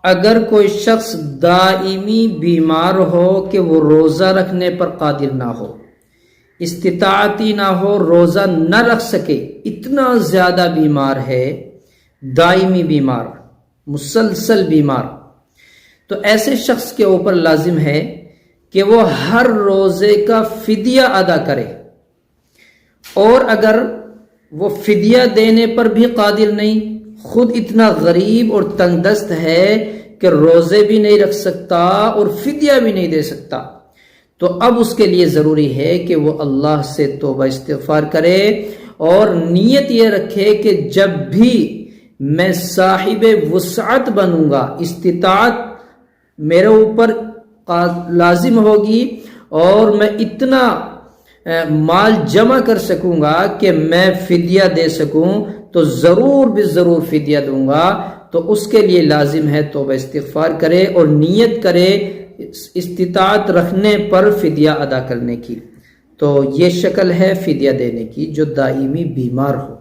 اگر کوئی شخص دائمی بیمار ہو کہ وہ روزہ رکھنے پر قادر نہ ہو، استطاعتی نہ ہو، روزہ نہ رکھ سکے، اتنا زیادہ بیمار ہے، دائمی بیمار، مسلسل بیمار، تو ایسے شخص کے اوپر لازم ہے کہ وہ ہر روزے کا فدیہ ادا کرے، اور اگر وہ فدیہ دینے پر بھی قادر نہیں، خود اتنا غریب اور تنگ دست ہے کہ روزے بھی نہیں رکھ سکتا اور فدیہ بھی نہیں دے سکتا، تو اب اس کے لیے ضروری ہے کہ وہ اللہ سے توبہ استغفار کرے اور نیت یہ رکھے کہ جب بھی میں صاحب وسعت بنوں گا، استطاعت میرے اوپر لازم ہوگی اور میں اتنا مال جمع کر سکوں گا کہ میں فدیہ دے سکوں، تو ضرور بھی ضرور فدیہ دوں گا، تو اس کے لیے لازم ہے توبہ استغفار کرے اور نیت کرے استطاعت رکھنے پر فدیہ ادا کرنے کی۔ تو یہ شکل ہے فدیہ دینے کی جو دائمی بیمار ہو۔